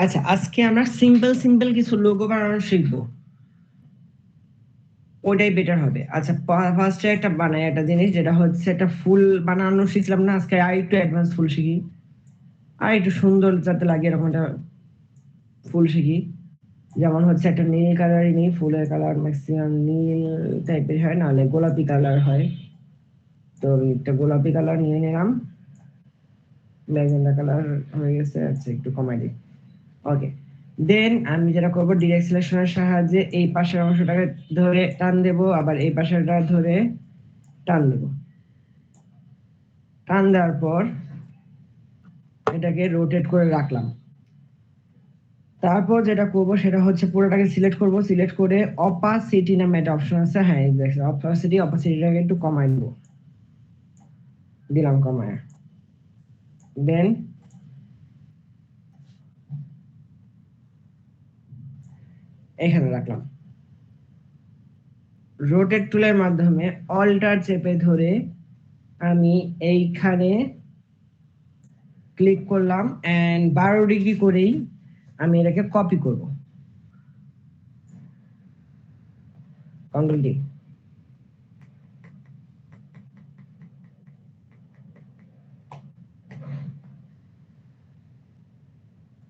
আচ্ছা, আজকে আমরা সিম্পল কিছু লোগো বানানো শিখবো, ওটাই বেটার হবে। আচ্ছা, ফার্স্টে একটা বানাই একটা জিনিস, যেটা হচ্ছে একটা ফুল বানানো শিখলাম না, আজকে আর একটু অ্যাডভান্স ফুল শিখি, আর একটু সুন্দর যাতে লাগে এরকম একটা ফুল শিখি। যেমন হচ্ছে একটা নীল কালারই নেই, ফুলের কালার ম্যাক্সিমাম নীল টাইপের হয়, নাহলে গোলাপি কালার হয়। তো একটা গোলাপি কালার নিয়ে নিলাম, ম্যাজেন্ডা কালার হয়ে গেছে। আচ্ছা, একটু কমাই দিই। ওকে, দেন আমি যেটা করবো, ডিরেক্ট সিলেকশনের সাহায্যে এই পাশের অংশটাকে ধরে টান দেব, আবার এই পাশেরটা ধরে টান দেব। টান দেওয়ার পর এটাকে রোটেট করে রাখলাম। তারপর যেটা করব সেটা হচ্ছে পুরোটাকে সিলেক্ট করব, সিলেক্ট করে অপাসিটি নামে একটা অপশন আছে, হ্যাঁ দেখছেন অপাসিটিটাকে একটু কমাই দেব, দিলাম কমায়। দেন এখানে রাখলাম। রোটেট টুলের মাধ্যমে অল্টার চেপে ধরে আমি এইখানে ক্লিক করলাম, এন্ড 12 ডিগ্রি করেই আমি এটাকে কপি করব। Control D.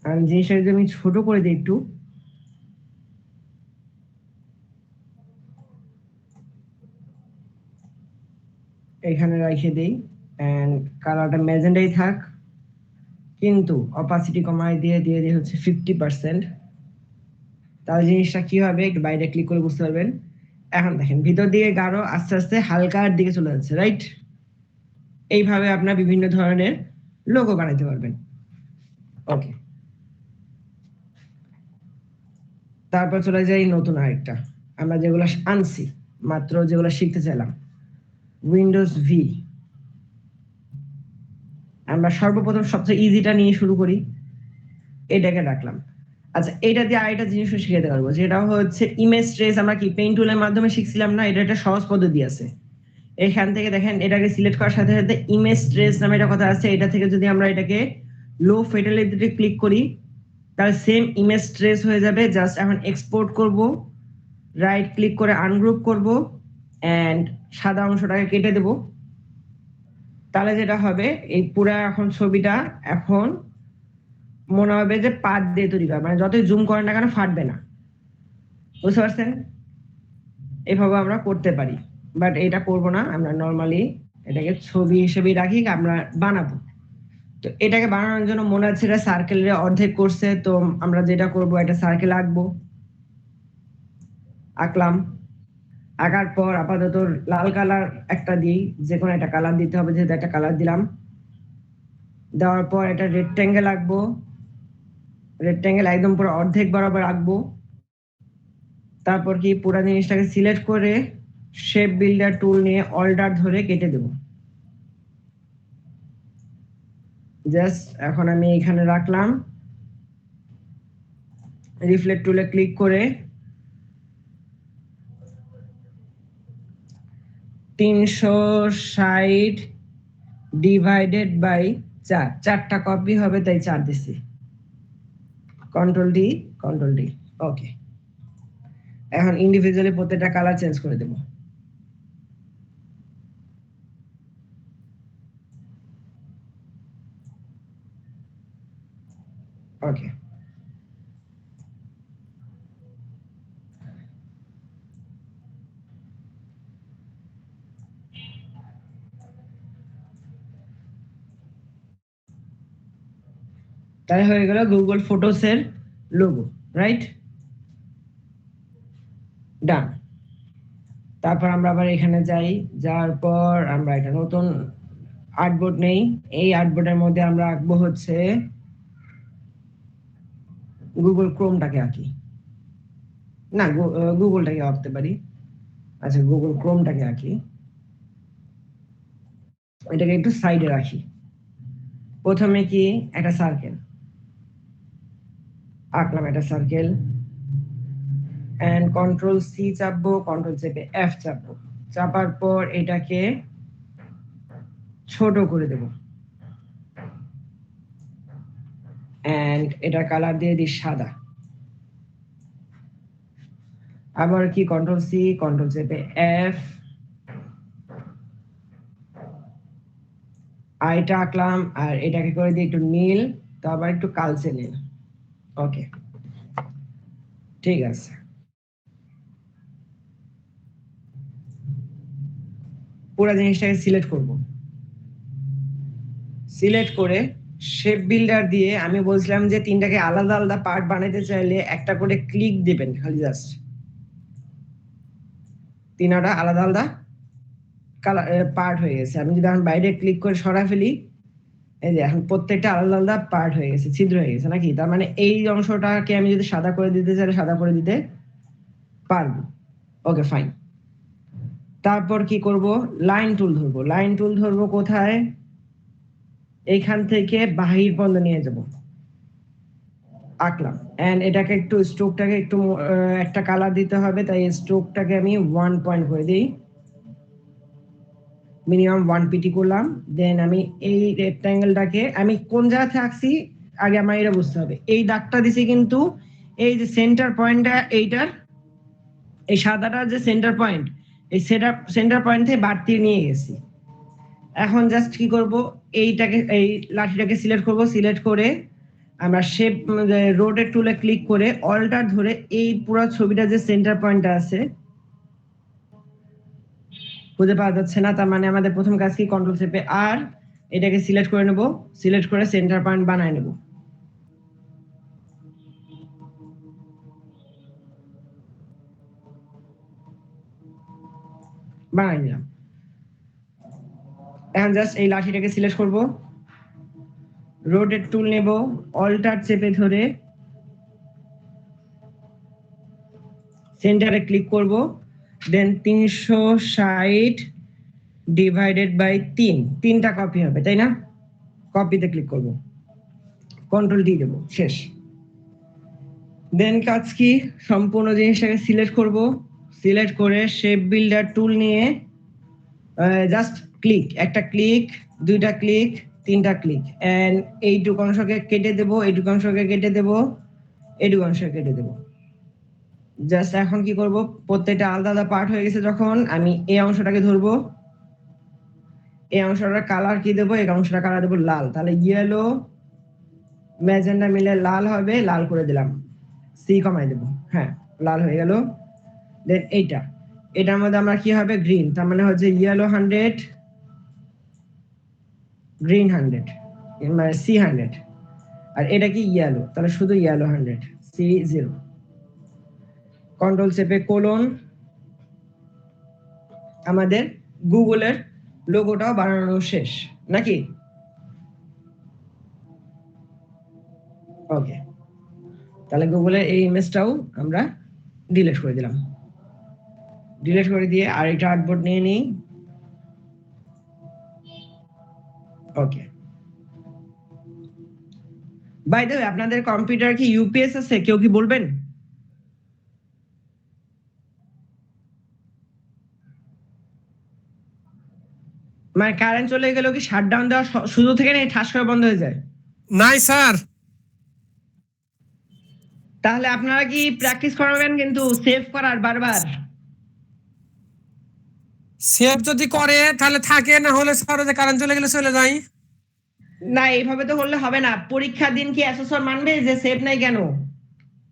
আমি জিনিসটা যদি আমি ছোট করে দিই একটু, এখানে রেখে দিই, এন্ড কালারটা ম্যাজেন্ডাই থাক, কিন্তু অপাসিটি কমাই দিয়ে দিয়ে দিয়ে হচ্ছে 50%। তাহলে জিনিসটা কি হবে একটু বাইরে ক্লিক করে বুঝতে পারবেন। এখন দেখেন ভিতর দিকে গাঢ় আস্তে আস্তে হালকার দিকে চলে যাচ্ছে, রাইট? এইভাবে আপনার বিভিন্ন ধরনের লোগো বানাতে পারবেন। ওকে, তারপর চলে যাই নতুন আরেকটা, আমরা যেগুলো আনছি মাত্র, যেগুলো শিখতে চাইলাম, উইন্ডোজ ভি। আমরা সর্বপ্রথম সবচেয়ে ইজিটা নিয়ে শুরু করি, এটাকে রাখলাম। আচ্ছা, এটা দিয়ে আরেকটা জিনিসও শিখাতে পারবো, যেটা হচ্ছে ইমেজ ট্রেস। আমরা কি পেইন্ট টুলের মাধ্যমে শিখছিলাম না, এটা একটা সহজ পদ্ধতি আছে। এখান থেকে দেখেন এটাকে সিলেক্ট করার সাথে সাথে ইমেজ ট্রেস নামে একটা কথা আছে, এটা থেকে যদি আমরা এটাকে লো ফিডেলিটিতে ক্লিক করি, তাহলে সেম ইমেজ ট্রেস হয়ে যাবে। জাস্ট এখন এক্সপোর্ট করব, রাইট ক্লিক করে আনগ্রুপ করব, এন্ড সাদা অংশটাকে কেটে দেব। তাহলে যেটা হবে, এই পুরো এখন ছবিটা এখন মনে হবে যে পাত দিয়ে তৈরি করা, মানে যতই জুম করেন না কেন ফাটবে না। বুঝতে পারছেন? এভাবে আমরা করতে পারি, বাট এটা করব না, আমরা নর্মালি এটাকে ছবি হিসেবে রাখি, আমরা বানাবো। তো এটাকে বানানোর জন্য মনে হচ্ছে এটা সার্কেলের অর্ধেক করছে, তো আমরা যেটা করব, একটা সার্কেল আঁকবো। আঁকলাম, আঁকার পর আপাতত লাল কালার একটা দিই, যে কোনো একটা কালার দিতে হবে, যেহেতু একটা কালার দিলাম। দেওয়ার পর একটা রেক্টেঙ্গেল আঁকবো, রেক্টেঙ্গেল একদম পুরো অর্ধেক বরাবর আঁকবো। তারপর কি পুরো জিনিসটাকে সিলেক্ট করে শেপ বিল্ডার টুল নিয়ে অল্টার ধরে কেটে দেব। জাস্ট এখন আমি এখানে রাখলাম, রিফ্লেক্ট টুলে ক্লিক করে 360 ডিভাইডেড বাই 4, 4টা কপি হবে তাই 4 দিছি। Control D, control D. Okay, এখন ইন্ডিভিজুয়ালি প্রত্যেকটা কালার চেঞ্জ করে দেব। ওকে, তাই হয়ে গেল গুগল ফটোসের লোগো, রাইট? ডান। তারপর আমরা আবার এখানে যাই, যাওয়ার পর আমরা একটা নতুন আর্টবোর্ড নেই। এই আর্টবোর্ডের মধ্যে আমরা আঁকবো হচ্ছে গুগল ক্রোমটাকে আঁকি, না গুগলটাকে আঁকতে পারি। আচ্ছা, গুগল ক্রোমটাকে আঁকি, এটাকে একটু সাইডে রাখি। প্রথমে কি একটা সার্কেল আঁকলাম, একটা সার্কেল, এন্ড কন্ট্রোল সি চাপবো, কন্ট্রোল চেপে এফ চাপবো, চাপার পর এটাকে ছোট করে দেব, এন্ড এটা কালার দিয়ে দিই সাদা। আবার কি কন্ট্রোল সি, কন্ট্রোল চেপে এফ, আইটা আঁকলাম আর এটাকে করে দিই একটু নীল, তো আবার একটু কালচে নীল। ওকে, ঠিক আছে। পুরো জিনিসটাকে সিলেক্ট করব, সিলেক্ট করে শেপ বিল্ডার দিয়ে আমি বলছিলাম যে তিনটাকে আলাদা আলাদা পার্ট বানাতে চাইলে একটা করে ক্লিক দিবেন, খালি জাস্ট তিনটা আলাদা আলাদা পার্ট হয়ে গেছে। আমি যদি এখন বাইরে ক্লিক করে সরা ফেলি, এই যে এখন প্রত্যেকটা আলাদা আলাদা পার্ট হয়ে গেছে, ছিদ্র হয়ে গেছে নাকি? তার মানে এই অংশটাকে আমি যদি সাদা করে দিতে চাই সাদা করে দিতে পারবো। Okay fine. তারপর কি করব, লাইন টুল ধরবো। লাইন টুল ধরবো কোথায়? এইখান থেকে বাহির পর্যন্ত নিয়ে যাব, আঁকলাম। এন্ড এটাকে একটু স্ট্রোকটাকে একটু একটা কালার দিতে হবে, তাই স্ট্রোকটাকে আমি 1 পয়েন্ট করে দিই, মিনিমাম 1 পিটি করলাম। দেন আমি এই রেক্ট্যাঙ্গেলটাকে আমি কোন জায়গা থেকে আঁকছি আগে আমার এটা বুঝতে হবে। এই দাগটা দিছি কিন্তু এই যে সেন্টার পয়েন্টটা, এইটার এই সাদাটার যে সেন্টার পয়েন্ট, এই সেন্টার পয়েন্ট থেকে বাড়তি নিয়ে গেছি। এখন জাস্ট কি করব, এইটাকে এই লাঠিটাকে সিলেক্ট করব, সিলেক্ট করে আমরা শেপ রোটেট টুলে ক্লিক করে অল্টার ধরে এই পুরো ছবিটা যে সেন্টার পয়েন্টটা আছে খুঁজে পাওয়া যাচ্ছে না, তার মানে আমাদের প্রথম কাজ কি, কন্ট্রোল চেপে আর এটাকে সিলেক্ট করে নেব, সিলেক্ট করে সেন্টার পয়েন্ট বানায় নেব। বানাই নিলাম। এখন জাস্ট এই লাঠিটাকে সিলেক্ট করব, রোটেট টুল নেব, অল্টার চেপে ধরে সেন্টারে ক্লিক করব, দেন 360 ডিভাইডেড বাই 3, তিনটা কপি হবে তাই না? কপিতে ক্লিক করব, কন্ট্রোল ডি দেব, শেষ। দেন কাজ কি, সম্পূর্ণ জিনিসটাকে সিলেক্ট করব, সিলেক্ট করে শেপ বিল্ডার টুল নিয়ে জাস্ট ক্লিক, একটা ক্লিক, দুইটা ক্লিক, তিনটা ক্লিক, এন্ড এইটুকু অংশকে কেটে দেব, এইটুকু অংশকে কেটে দেব, এইটুকু অংশকে কেটে দেব। জাস্ট এখন কি করব, প্রত্যেকটা আলাদা আলাদা পার্ট হয়ে গেছে যখন, আমি এই অংশটাকে ধরবো, এই অংশটার কালার কি দেবো, এই অংশটা কালার দেবো লাল, তাহলে ইয়েলো ম্যাজেন্ডা মিলে লাল হবে, লাল করে দিলাম, সি কমাই দেবো, হ্যাঁ লাল হয়ে গেল। দেন এইটা, এটার মধ্যে আমরা কি হবে, গ্রিন, তার মানে হচ্ছে ইয়েলো 100, গ্রিন 100, মানে সি 100, আর এটা কি ইয়েলো, তাহলে শুধু ইয়েলো 100, সি 0। কন্ট্রোল চেপে কোলন, আমাদের গুগলের লোগোটাও বানানো শেষ নাকি? ওকে, তাহলে গুগলের এই ইমেজটাও আমরা ডিলিট করে দিলাম। ডিলিট করে দিয়ে আরেকটা আর্টবোর্ড নিয়ে নিই। ওকে, বাই দ্য ওয়ে আপনাদের কম্পিউটার কি ইউপিএস আছে, কেউ কি বলবেন? মানে কারেন্ট চলে গেলেও কি শাটডাউন দেওয়ার সুযোগ থেকে নেই, ঠাস করে বন্ধ হয়ে যায়? নাই স্যার। তাহলে আপনারা কি প্র্যাকটিস করাবেন কিন্তু সেভ করার বারবার? সেভ যদি করে তাহলে থাকে, না হলে স্যার যে কারেন্ট চলে গেলে চলে যায়। না এইভাবে তো করলে হবে না, পরীক্ষার দিন কি অ্যাসেসর মানবে যে সেভ নাই কেন?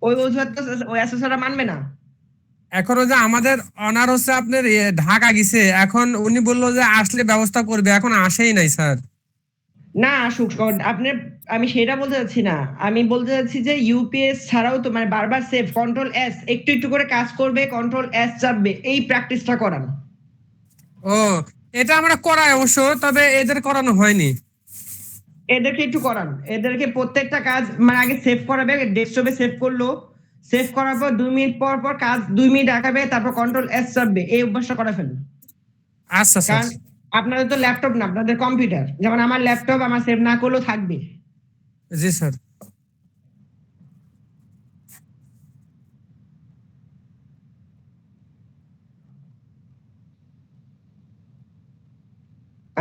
ওই অজুহাত তো ওই অ্যাসেসররা মানবে না। এখন যে আমাদের অনার হচ্ছে আপনার ঢাকা গেছে, এখন উনি বললো যে আসলে ব্যবস্থা করবে, এখন আসেই নাই স্যার। না আসুক, আপনি, আমি সেটা বলতে চাচ্ছি না, আমি বলতে চাচ্ছি যে ইউপিএস ছাড়াও তো মানে বারবার সেভ, কন্ট্রোল এস একটু একটু করে কাজ করবে, কন্ট্রোল এস চাপবে, এই প্র্যাকটিসটা করান। ও, এটা আমরা করাই অবশ্য, তবে এদের করানো হয়নি। এদেরকে একটু করান, এদেরকে প্রত্যেকটা কাজ মানে আগে সেভ করাবে, ডেস্কটপে সেভ করলো, সেভ করার পর 2 মিনিট পর পর কাজ 2 মিনিট আঁকাবে, তারপর কন্ট্রোল এস চাপবে, এই অভ্যাসটা করা ফেলুন। আচ্ছা স্যার। কারণ আপনাদের তো ল্যাপটপ না, আপনাদের কম্পিউটার, যেমন আমার ল্যাপটপ আমার সেভ না করলেও থাকবে। জি স্যার।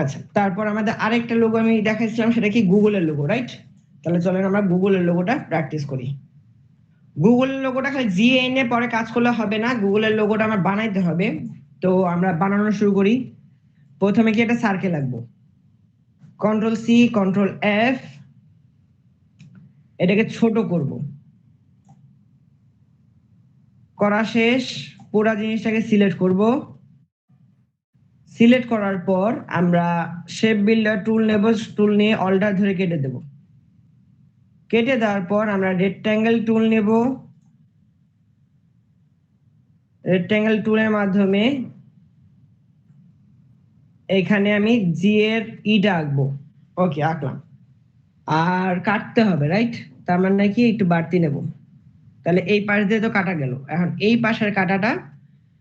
আচ্ছা, তারপর আমাদের আরেকটা লোগো আমি দেখাইছিলাম, সেটা কি গুগলের লোগো, রাইট? তাহলে চলেন আমরা গুগলের লোগোটা প্র্যাকটিস করি। গুগলের লোগোটা খালি জিএ এনে পরে কাজ করলে হবে না, গুগলের লোগোটা আমার বানাইতে হবে। তো আমরা বানানো শুরু করি। প্রথমে কি একটা সার্কেল আঁকবো, কন্ট্রোল সি কন্ট্রোল এফ, এটাকে ছোট করব। করা শেষ, পুরো জিনিসটাকে সিলেক্ট করব। সিলেক্ট করার পর আমরা শেপ বিল্ডার টুল নেব, টুল নিয়ে অল্টার ধরে কেটে দেব। কেটে দেওয়ার পর আমরা রেক্ট্যাঙ্গেল টুল নেব, রেক্ট্যাঙ্গেল টুলের মাধ্যমে এখানে আমি জি এর ইটা আঁকবো। ওকে, আঁকলাম। আর কাটতে হবে, রাইট? তার মানে কি একটু বাড়তি নেব, তাহলে এই পাশ দিয়ে তো কাটা গেল, এখন এই পাশের কাটাটা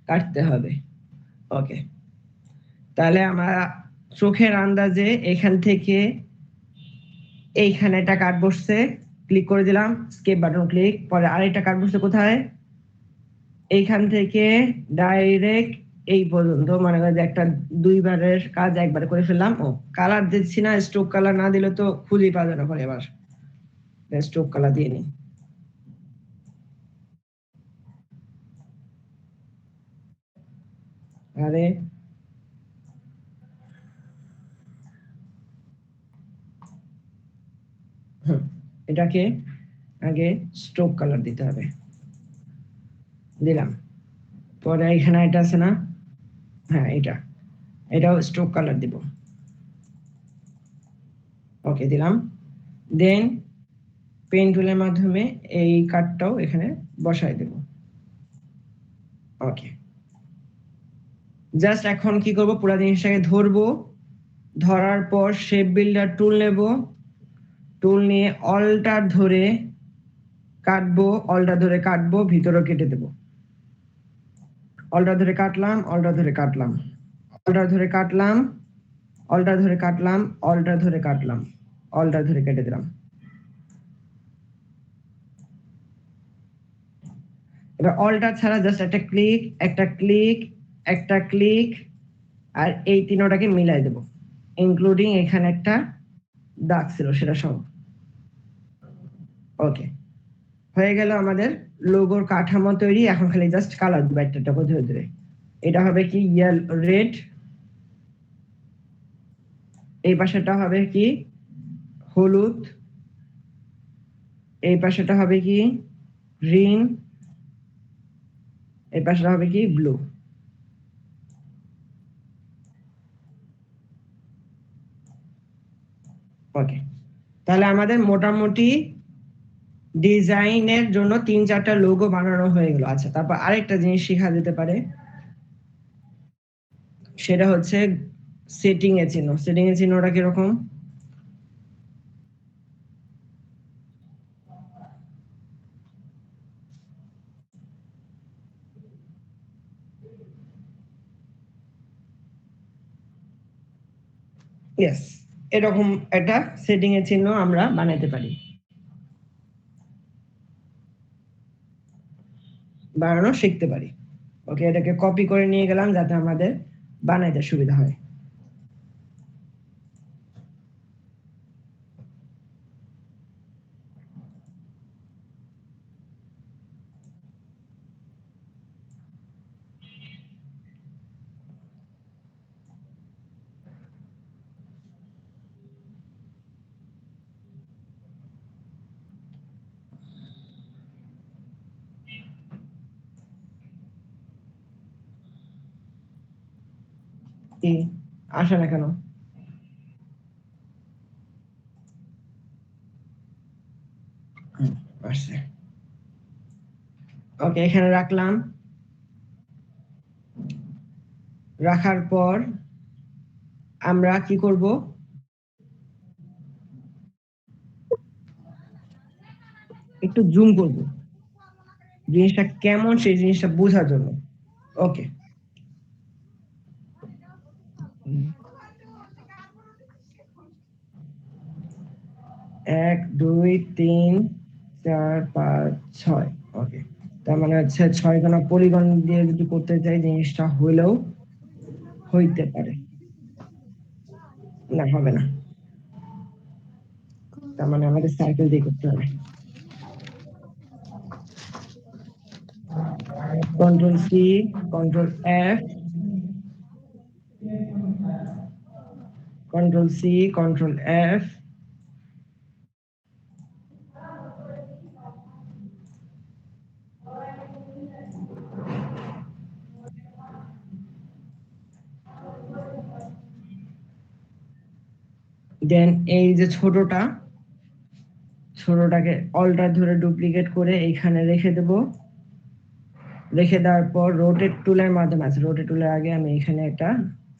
কাটতে হবে। ওকে, তাহলে আমরা চোখের আন্দাজে এখান থেকে এইখানে একটা কাট বসছে, ক্লিক করে দিলাম, স্কেপ বাটন ক্লিক। পরে আরেকটা কাট বসছে কোথায়, এইখান থেকে ডাইরেক্ট এই পর্যন্ত, মানে যে একটা দুইবারের কাজ একবার করে ফেললাম। ও কালার দিচ্ছি না, স্ট্রোক কালার না দিলে তো খুঁজেই পাওয়া যাবে না। পরে এবার স্ট্রোক কালার দিয়ে নিই। আরে এটাকে আগে স্ট্রোক কালার দিতে হবে, দিলাম। পরে এখানে এটা আছে না, হ্যাঁ এটাও স্ট্রোক কালার দিব। ওকে, দিলাম। দেন পেন টুলের মাধ্যমে এই কাটটাও এখানে বসাই দেব। ওকে, জাস্ট এখন কি করব, পুরো জিনিসটাকে ধরবো, ধরার পর শেপ বিল্ডার টুল নেব, টুল নিয়ে অল্টার ধরে কাটবো, অল্টার ধরে কাটবো, ভিতরে কেটে দেব। অল্টার ধরে কাটলাম, অল্টার ধরে কাটলাম, অল্টার ধরে কাটলাম, অল্টার ধরে কাটলাম, অল্টার ধরে কাটলাম, অল্টার ধরে কেটে দিলাম। এবার অল্টার ছাড়া জাস্ট একটা ক্লিক, একটা ক্লিক, একটা ক্লিক, আর এই তিনটাকে মিলাই দেব, ইনক্লুডিং এখানে একটা দাগ ছিল সেটা সব। ওকে, হয়ে গেল আমাদের লোগোর কাঠামো তৈরি। এখন খালি জাস্ট কালার দিব একটা ধরে ধরে। এটা হবে কি ইয়েলো রেড, এই পাশেটা হবে কি হলুদ, এই পাশেটা হবে কি গ্রিন, এই পাশেটা হবে কি ব্লু। ওকে, তাহলে আমাদের মোটামুটি ডিজাইনের জন্য 3-4টা লোগো বানানো হয়ে গেল। আচ্ছা, তারপর আরেকটা জিনিস শেখা যেতে পারে, সেটা হচ্ছে সেটিং এর চিহ্ন। সেটিং এর চিহ্নটা কিরকম, ইয়েস, এরকম একটা সেটিং এর চিহ্ন আমরা বানাইতে পারি, বানানো শিখতে পারি। ওকে, এটাকে কপি করে নিয়ে গেলাম যাতে আমাদের বানাইতে সুবিধা হয়। কি আসে না কেন, আসছে। ওকে, এখানে রাখলাম। রাখার পর আমরা কি করব, একটু জুম করব জিনিসটা কেমন সেই জিনিসটা বোঝার জন্য। ওকে, 1 2 3 4 5 6। ওকে, তার মানে হচ্ছে 6খানা পলিগন দিয়ে যদি করতে চাই জিনিসটা হইলেও হইতে পারে, না হবে না। তার মানে আমাদের সার্কেল দিয়ে করতে হবে। Control C, control F, control C, control F, then এই যে ছোটটাকে অল্টার ধরে ডুপ্লিকেট করে এইখানে রেখে দেব। রেখে দেওয়ার পর রোটেট টুলের মাধ্যমে আছে, রোটেট টুলের আগে আমি এখানে একটা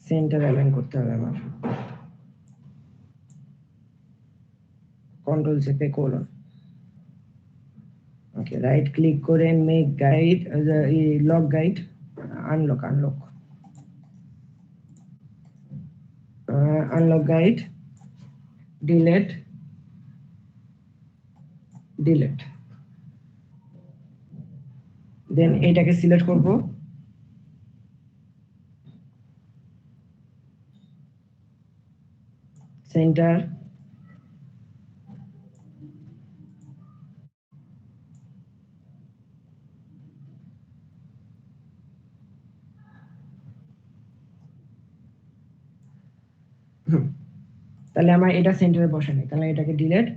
সেন্টার অ্যালাইন করতে হবে আমার। কন্ট্রোল চেপে কোলন, ওকে, রাইট ক্লিক করে make guide, lock guide, unlock unlock guide, delete, then এটাকে সিলেক্ট করব, সেন্টার, তাহলে আমার এটা সেন্টারে বসে নেই, তাহলে এটাকে ডিলেট,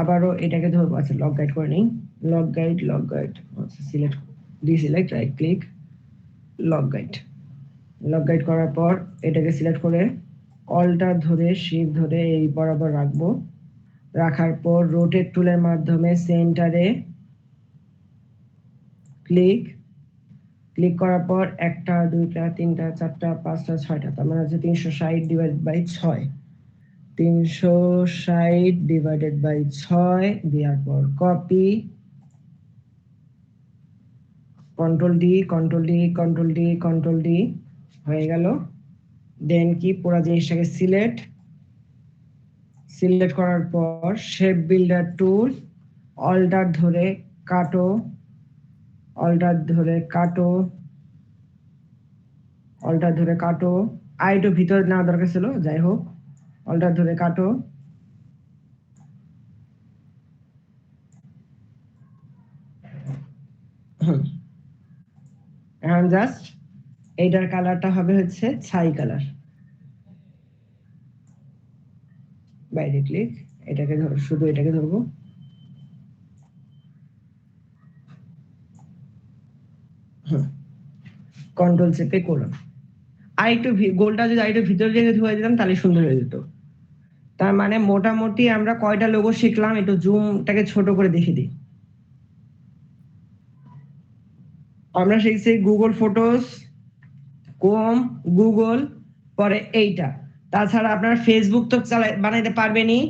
আবারও এটাকে ধরবো, আচ্ছা লক গাইড করে নিই, লক গাইড, আচ্ছা select, deselect, right click, lock guide করার পর এটাকে সিলেক্ট করে অল্টার ধরে শিফট ধরে এই বরাবর রাখবো। রাখার পর রোটেট টুলের মাধ্যমে সেন্টারে ক্লিক করার পর 1টা 2টা 3টা 4টা 5টা 6টা, তার মানে হচ্ছে 360 ডিভাইডেড বাই 6, 360 ডিভাইডেড বাই 6 দেওয়ার পর কপি, কন্ট্রোল ডি হয়ে গেল। দেন কি পুরো জিনিসটাকে সিলেক্ট করার পর শেপ বিল্ডার টুল, অল্টার ধরে কাটো, আইটো ভিতর না দরকার ছিল, যাই হোক, অল্টার ধরে কাটো, এখন জাস্ট এইটার কালারটা হবে হচ্ছে ছাই কালার। বাইরে ক্লিক, এটাকে শুধু এটাকে ধরবো, কন্ট্রোল চেপে করলাম। আর একটু গোলটা যদি আরেকটু ভিতরে দিকে ধুয়ে দিতাম তাহলে সুন্দর হয়ে যেত। তার মানে মোটামুটি আমরা কয়টা লোগো শিখলাম, একটু জুমটাকে ছোট করে দেখে দিই। আমরা শিখছি গুগল ফটোস, ক্রোম, গুগল, পরে এইটা। তাছাড়া আপনার ফেসবুক তো বানাইতে পারবেনই,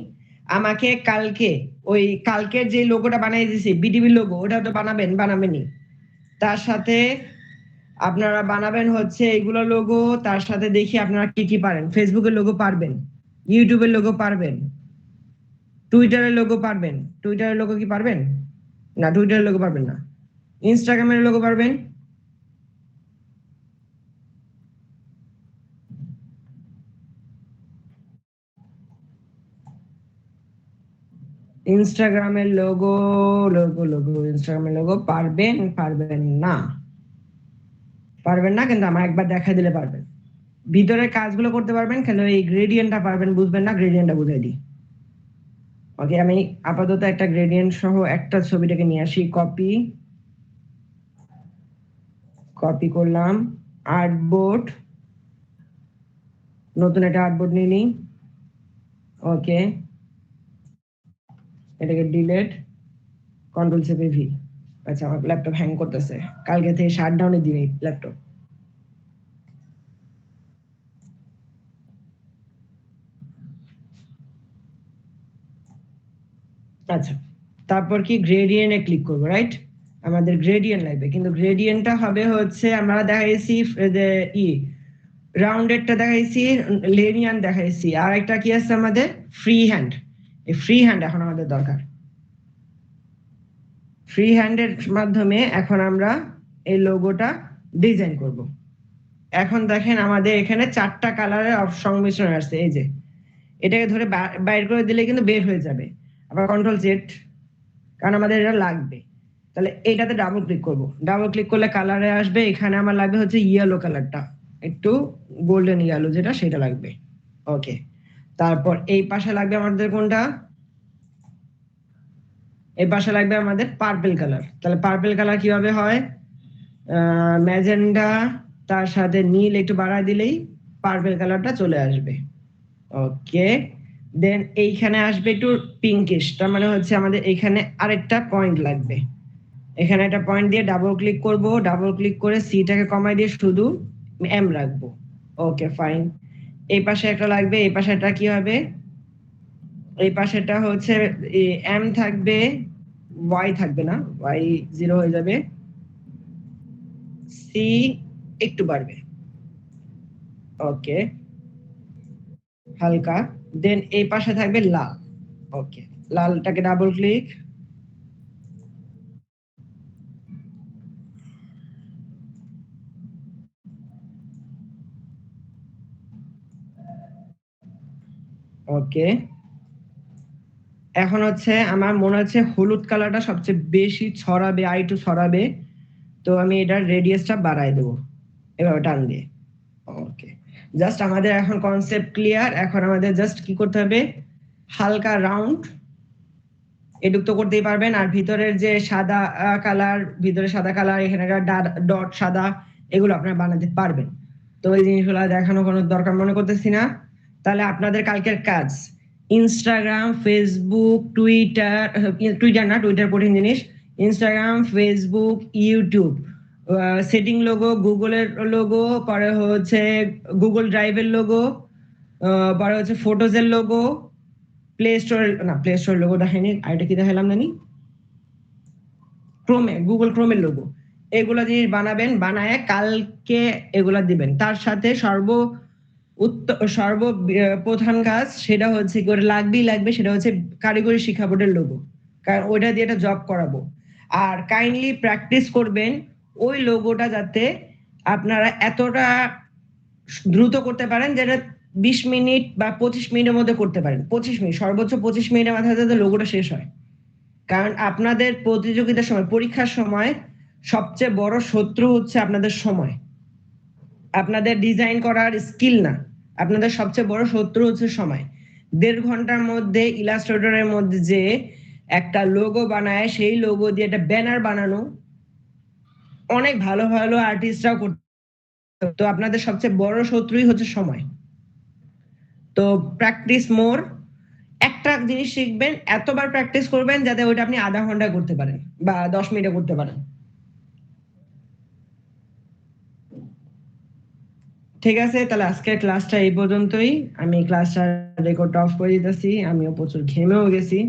আমাকে কালকের যে লোগোটা বানাই দিয়েছি বিটিভি লোগো, ওটা তো বানাবেনই। তার সাথে আপনারা বানাবেন হচ্ছে এইগুলো লোগো, তার সাথে দেখি আপনারা কি পারেন। ফেসবুকের লোগো পারবেন, ইউটিউবের লোগো পারবেন, টুইটারের লোগো পারবেন। টুইটারের লোগো কি পারবেন? না, টুইটারের লোগো পারবেন না। ইনস্টাগ্রামের লোগো পারবেন? ইনস্টাগ্রামের লোগো ইনস্টাগ্রামের লোগো পারবেন না, কিন্তু আমার একবার দেখা দিলে পারবেন। ভিতরের কাজগুলো করতে পারবেন, কিন্তু এই গ্রেডিয়েন্টটা পারবেন, বুঝবেন না, গ্রেডিয়েন্টটা বুঝাই দিই। ওকে, আমি আপাতত একটা গ্রেডিয়েন্ট সহ একটা ছবিটাকে নিয়ে আসি, কপি করলাম, আর্টবোর্ড, নতুন একটা আর্টবোর্ড নিয়ে নিই, ওকে, এটাকে ডিলেট, কন্ট্রোল চেপে ভি। আচ্ছা, আমার ল্যাপটপ হ্যাং করতেছে, কালকে থেকে শাটডাউনে দিই ল্যাপটপ। আচ্ছা, তারপর কি গ্রেডিয়েন্টে ক্লিক করব, রাইট? আমাদের গ্রেডিয়েন্ট লাগবে, কিন্তু গ্রেডিয়েন্টটা হবে হচ্ছে আমরা দেখাইছি যে রাউন্ডেডটা দেখাইছি, লিনিয়ার দেখাইছি, আর একটা কি আছে আমাদের ফ্রি হ্যান্ড। এই ফ্রি হ্যান্ড এখন আমাদের দরকার। ফ্রি হ্যান্ডের মাধ্যমে এখন আমরা এই লোগোটা ডিজাইন করব। এখন দেখেন আমাদের এখানে 4টা কালারের সংমিশ্রণ আসছে, এই যে এটাকে ধরে বাইর করে দিলে কিন্তু বের হয়ে যাবে। আবার কন্ট্রোল জেড, কারণ আমাদের এটা লাগবে। তাহলে এটাতে ডাবল ক্লিক করব, ডাবল ক্লিক করলে কালারে আসবে, এখানে আমার লাগবে হচ্ছে ইয়েলো কালারটা, একটু গোল্ডেন ইয়েলো যেটা, সেটা লাগবে। ওকে, তারপর এই পাশে লাগবে আমাদের কোনটা, এই পাশে লাগবে আমাদের পার্পল কালার। তাহলে পার্পল কালার কিভাবে হয়, ম্যাজেন্ডা তার সাথে নীল একটু বাড়ায় দিলেই পার্পল কালারটা চলে আসবে। ওকে, দেন এইখানে আসবে একটু পিঙ্কিশ, তার মানে হচ্ছে আমাদের এখানে আরেকটা পয়েন্ট লাগবে। এখানে একটা পয়েন্ট দিয়ে ডাবল ক্লিক করব, ডাবল ক্লিক করে সিটাকে কমাই দিয়ে শুধু এম রাখবো। ওকে ফাইন, এই পাশে একটা লাগবে, এই পাশে একটা কি হবে, এই পাশেটা হচ্ছে এম থাকবে, ওয়াই থাকবে না, ওয়াই 0 হয়ে যাবে, সি একটু বাড়বে। ওকে হালকা, দেন এই পাশে থাকবে লাল। ওকে, লালটাকে ডাবল ক্লিক, ওকে এখন হচ্ছে আমার মনে হচ্ছে হলুদ কালারটা সবচেয়ে বেশি ছড়াবে, আইটু ছড়াবে, তো আমি এটার রেডিয়াসটা বাড়াই দেবো এভাবে টান দিয়ে। ওকে, জাস্ট আমাদের এখন কনসেপ্ট ক্লিয়ার। এখন আমাদের জাস্ট কি করতে হবে, হালকা রাউন্ড এটুক তো করতেই পারবেন, আর ভিতরের যে সাদা কালার, ভিতরে সাদা কালার, এখানে ডট সাদা, এগুলো আপনারা বানাতে পারবেন। তো এই জিনিসগুলো দেখানো কোনো দরকার মনে করতেছি না। তাহলে আপনাদের কালকের কাজ, ইনস্টাগ্রাম, ফেসবুক, টুইটার, টুইটার না, টুইটার কঠিন জিনিস, Instagram, Facebook, YouTube, setting logo, গুগলের লোগো, পরে হচ্ছে গুগল ড্রাইভের লোগো, পরে হচ্ছে ফটোজের লোগো, প্লে স্টোর না, প্লে স্টোর লোগো দেখাইনি, আইটা কি দেখাইলাম জানি, ক্রোমে, গুগল ক্রোমের লোগো, এগুলা জিনিস বানাবেন, বানায় কালকে এগুলা দিবেন। তার সাথে সর্বপ্রধান কাজ সেটা হচ্ছে করে লাগবে সেটা হচ্ছে কারিগরি শিক্ষা বোর্ডের লোগো, কারণ ওইটা দিয়ে একটা জব করাবো। আর কাইন্ডলি প্র্যাকটিস করবেন ওই লোগোটা যাতে আপনারা এতটা দ্রুত করতে পারেন, যেটা 20 মিনিট বা 25 মিনিটের মধ্যে করতে পারেন। 25 মিনিট, সর্বোচ্চ 25 মিনিটের মাথায় যাতে লোগোটা শেষ হয়। কারণ আপনাদের প্রতিযোগিতার সময়, পরীক্ষার সময় সবচেয়ে বড় শত্রু হচ্ছে আপনাদের সময়, আপনাদের ডিজাইন করার স্কিল না, আপনাদের সবচেয়ে বড় শত্রু হচ্ছে সময়। 1.5 ঘন্টার মধ্যে ইলাস্ট্রেটরের মধ্যে যে একটা লোগো বানায়, সেই লোগো দিয়ে একটা ব্যানার বানানো অনেক ভালো ভালো আর্টিস্টরাও করতে, তো আপনাদের সবচেয়ে বড় শত্রুই হচ্ছে সময়। তো প্র্যাকটিস মোর, একটা জিনিস শিখবেন, এতবার প্র্যাকটিস করবেন যাতে ওইটা আপনি আধা ঘন্টায় করতে পারেন বা 10 মিনিটে করতে পারেন। ঠিক আছে, তাহলে আজকের ক্লাসটা এই পর্যন্তই। আমি ক্লাসটা রেকর্ড অফ করে দিতেছি, আমিও প্রচুর ঘেমেও গেছি।